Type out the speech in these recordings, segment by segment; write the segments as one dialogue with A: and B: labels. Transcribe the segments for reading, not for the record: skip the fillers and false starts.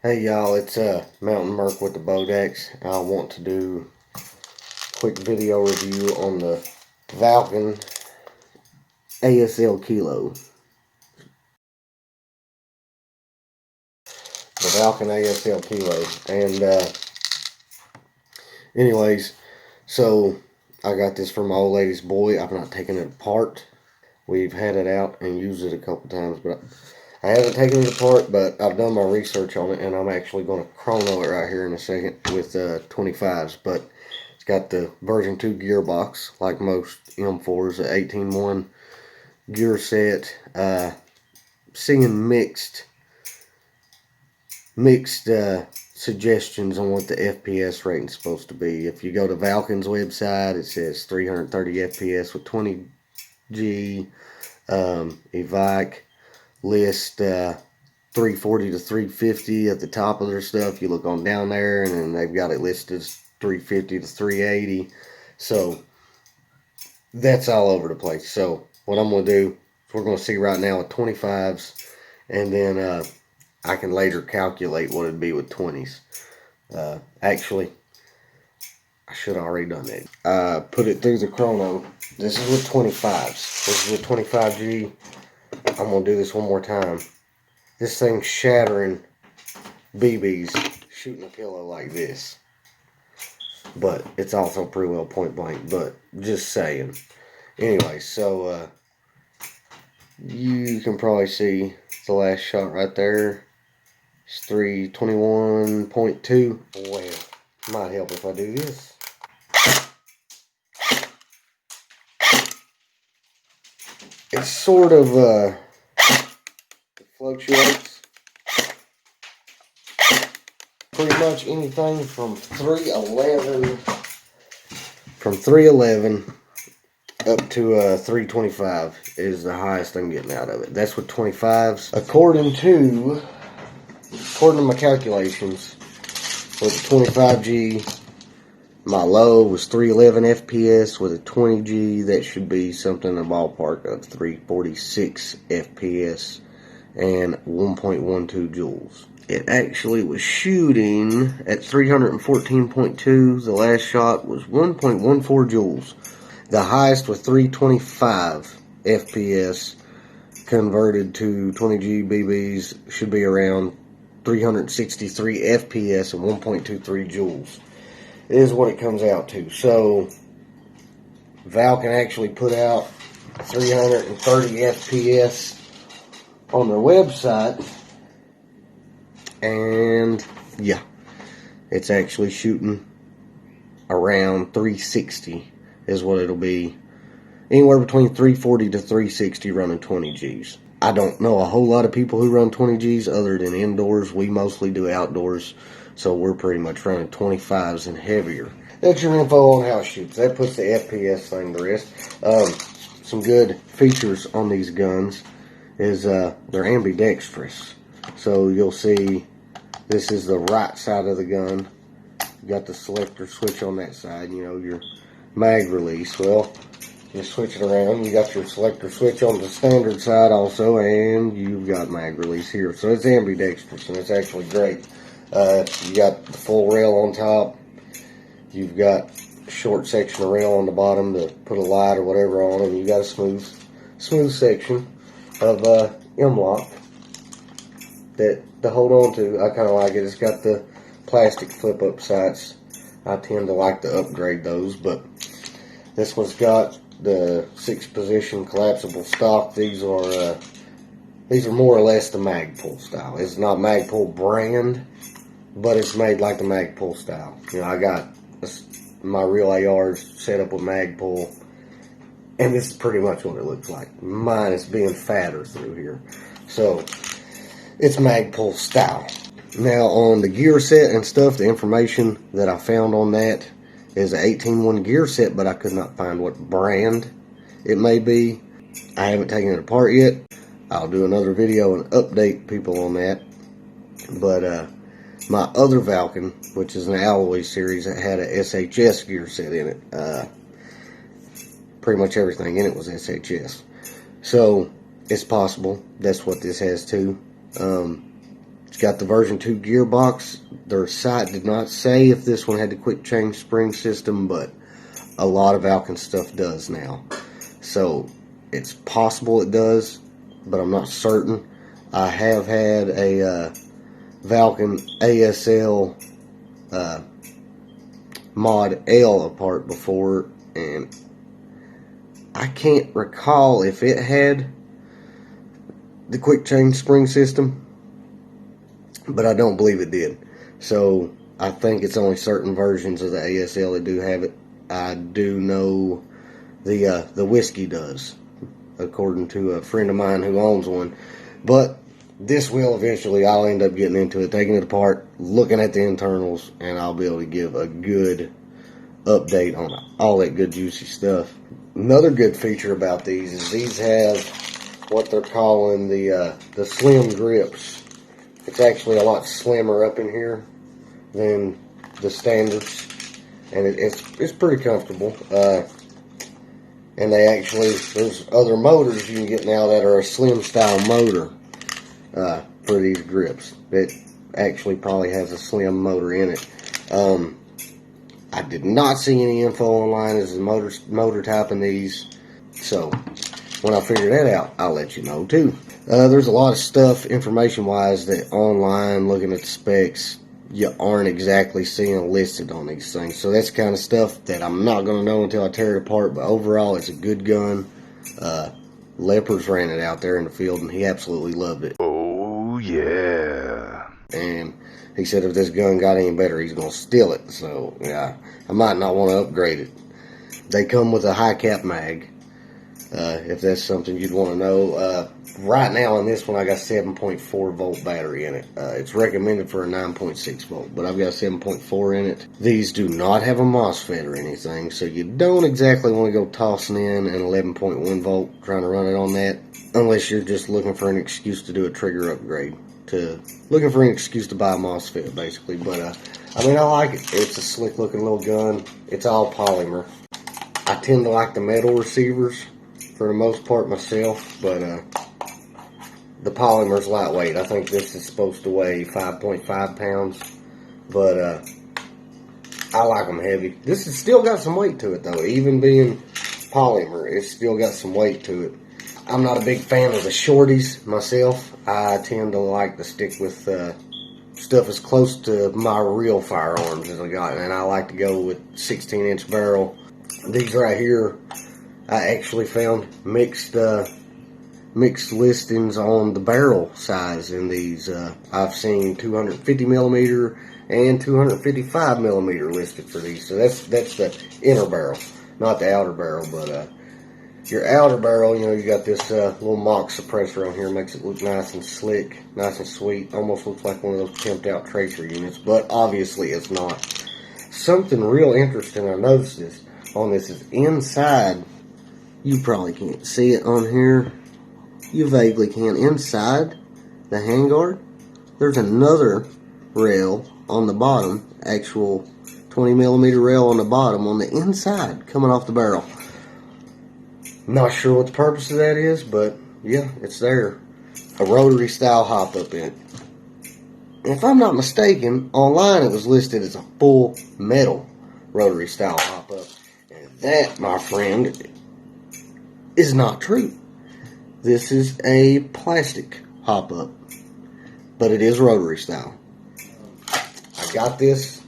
A: Hey y'all, it's Mountain Merc with the Bodacs. I want to do a quick video review on the Valken ASL Kilo. The Valken ASL Kilo. And anyways, so I got this from my old lady's boy. I've not taken it apart. We've had it out and used it a couple times, but I haven't taken it apart, but I've done my research on it, and I'm actually going to chrono it right here in a second with 25s. But it's got the version 2 gearbox, like most M4s, the 18-1 gear set. Seeing mixed suggestions on what the FPS rating is supposed to be. If you go to Valken's website, it says 330 FPS with 20G. Evac list 340 to 350 at the top of their stuff. You look on down there, and then they've got it listed as 350 to 380. So that's all over the place. So what I'm going to do is we're going to see right now with 25s, and then I can later calculate what it'd be with 20s. Actually, I should have already done that. Put it through the chrono. This is with 25s. This is with 25G. I'm going to do this one more time. This thing's shattering BBs shooting a pillow like this. But it's also pretty well point blank. But just saying. Anyway, so you can probably see the last shot right there. It's 321.2. Well, might help if I do this. It's sort of it fluctuates. Pretty much anything from 311 up to 325 is the highest I'm getting out of it. That's with 25s. According to my calculations, with the 25G, my low was 311 FPS. With a 20G, that should be something in the ballpark of 346 FPS and 1.12 joules. It actually was shooting at 314.2. The last shot was 1.14 joules. The highest was 325 FPS converted to 20G BBs should be around 363 FPS and 1.23 joules. Is what it comes out to. So Valken actually put out 330 FPS on their website, and yeah, it's actually shooting around 360 is what it'll be. Anywhere between 340 to 360 running 20Gs. I don't know a whole lot of people who run 20Gs other than indoors. We mostly do outdoors, so we're pretty much running 25s and heavier. That's your info on how it shoots. That puts the FPS thing to rest. Some good features on these guns is they're ambidextrous. So you'll see this is the right side of the gun. You got the selector switch on that side, you know, your mag release. Well, you switch it around, you got your selector switch on the standard side also, and you've got mag release here. So it's ambidextrous, and it's actually great. You got the full rail on top. You've got a short section of rail on the bottom to put a light or whatever on, and you got a smooth section of M-lock that to hold on to. I kind of like it. It's got the plastic flip-up sights. I tend to like to upgrade those, but this one's got the 6-position collapsible stock. These are more or less the Magpul style. It's not Magpul brand, but it's made like the Magpul style. You know, I got my real ARs set up with Magpul, and this is pretty much what it looks like. Mine is being fatter through here. So, it's Magpul style. Now, on the gear set and stuff, the information that I found on that is an 18-1 gear set, but I could not find what brand it may be. I haven't taken it apart yet. I'll do another video and update people on that. But my other Valken, which is an alloy series, that had a SHS gear set in it. Pretty much everything in it was SHS. So it's possible that's what this has too. It's got the version 2 gearbox. Their site did not say if this one had the quick change spring system, but a lot of Valken stuff does now. So it's possible it does, but I'm not certain. I have had a Valken ASL Mod L apart before, and I can't recall if it had the quick change spring system, but I don't believe it did. So I think it's only certain versions of the ASL that do have it. I do know the whiskey does, according to a friend of mine who owns one. But this will eventually, I'll end up getting into it, taking it apart, looking at the internals, and I'll be able to give a good update on all that good juicy stuff. Another good feature about these is these have what they're calling the slim grips. It's actually a lot slimmer up in here than the standards, and it's pretty comfortable. And they actually, there's other motors you can get now that are a slim style motor for these grips. It actually probably has a slim motor in it. I did not see any info online as the motor type in these, so when I figure that out, I'll let you know too. There's a lot of stuff information wise that online, looking at the specs, you aren't exactly seeing listed on these things. So that's the kind of stuff that I'm not going to know until I tear it apart. But overall, it's a good gun. Lepers ran it out there in the field, and he absolutely loved it.
B: Oh, yeah.
A: And he said if this gun got any better, he's going to steal it. So, yeah, I might not want to upgrade it. They come with a high cap mag, if that's something you'd want to know. Right now on this one, I got 7.4 volt battery in it. It's recommended for a 9.6 volt, but I've got 7.4 in it. These do not have a MOSFET or anything, so you don't exactly want to go tossing in an 11.1 volt trying to run it on that, unless you're just looking for an excuse to do a trigger upgrade. Looking for an excuse to buy a MOSFET, basically. But, I mean, I like it. It's a slick looking little gun. It's all polymer. I tend to like the metal receivers for the most part myself, but the polymer's lightweight. I think this is supposed to weigh 5.5 pounds, but I like them heavy. This has still got some weight to it, though. Even being polymer, it's still got some weight to it. I'm not a big fan of the shorties myself. I tend to like to stick with stuff as close to my real firearms as I got, and I like to go with 16-inch barrel. These right here, I actually found mixed listings on the barrel size in these. I've seen 250 millimeter and 255 millimeter listed for these. So that's the inner barrel, not the outer barrel. But your outer barrel, you know, you got this little mock suppressor on here, makes it look nice and slick, nice and sweet. Almost looks like one of those pimped out tracer units, but obviously it's not. Something real interesting I noticed on this is inside. You probably can't see it on here. You vaguely can. Inside the handguard, there's another rail on the bottom, actual 20 millimeter rail on the bottom on the inside coming off the barrel. Not sure what the purpose of that is, but yeah, it's there. A rotary style hop up in it. And if I'm not mistaken, online it was listed as a full metal rotary style hop up. And that, my friend, is not true. This is a plastic hop up, but it is rotary style. I got this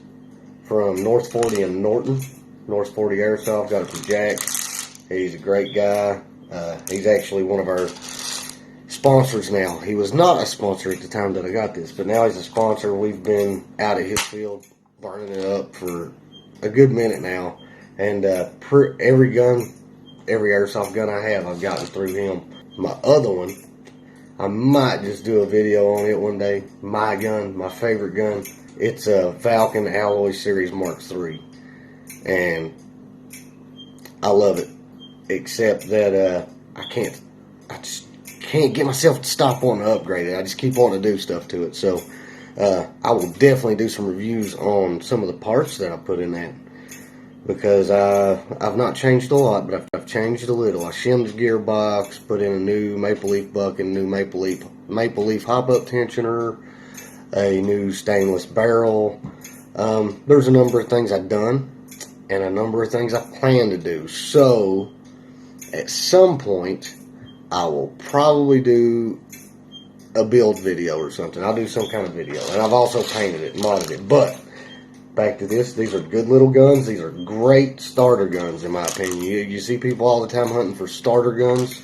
A: from North 40 in Norton. North 40 Airsoft. Got it from Jack. He's a great guy. He's actually one of our sponsors now. He was not a sponsor at the time that I got this, but now he's a sponsor. We've been out at his field burning it up for a good minute now. And every airsoft gun I have, I've gotten through him. My other one, I might just do a video on it one day. My gun, my favorite gun, it's a Valken Alloy Series Mark III. And I love it. Except that I just can't get myself to stop wanting to upgrade it. I just keep wanting to do stuff to it. So I will definitely do some reviews on some of the parts that I put in that. Because I've not changed a lot, but I've changed a little. I shimmed the gearbox, put in a new Maple Leaf bucket, new Maple Leaf hop-up tensioner. a new stainless barrel. There's a number of things I've done and a number of things I plan to do. So at some point I will probably do a build video or something. I'll do some kind of video. And I've also painted it, modded it. But back to this, these are good little guns. These are great starter guns in my opinion. You see people all the time hunting for starter guns.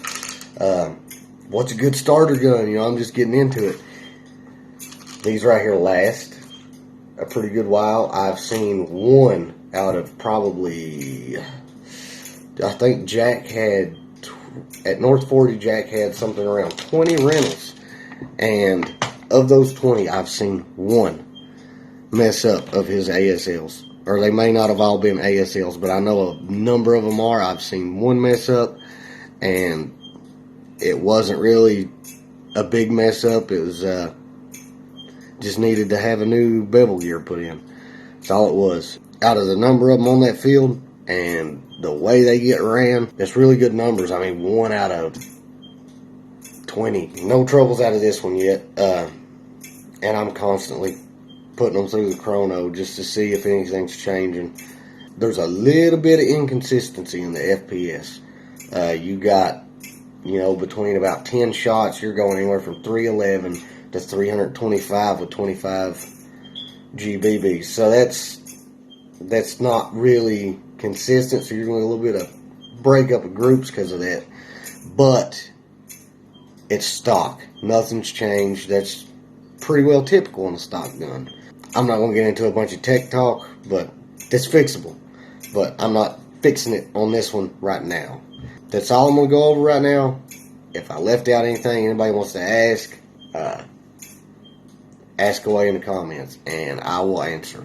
A: What's a good starter gun? You know, I'm just getting into it. These right here last a pretty good while. I've seen one out of probably, I think Jack had, at North 40, Jack had something around 20 rentals. And of those 20, I've seen one mess up of his ASLs. Or they may not have all been ASLs, but I know a number of them are. I've seen one mess up, and it wasn't really a big mess up. It was just needed to have a new bevel gear put in. That's all it was. Out of the number of them on that field and the way they get ran, it's really good numbers. I mean, 1 out of 20. No troubles out of this one yet. And I'm constantly putting them through the chrono just to see if anything's changing. There's a little bit of inconsistency in the FPS. You got, you know, between about 10 shots, you're going anywhere from 311 to 325 with 25 GBB. So that's not really consistent. So you're going to a little bit of breakup of groups because of that. But it's stock. Nothing's changed. That's pretty well typical in a stock gun. I'm not going to get into a bunch of tech talk, but it's fixable. But I'm not fixing it on this one right now. That's all I'm going to go over right now. If I left out anything anybody wants to ask away in the comments, and I will answer.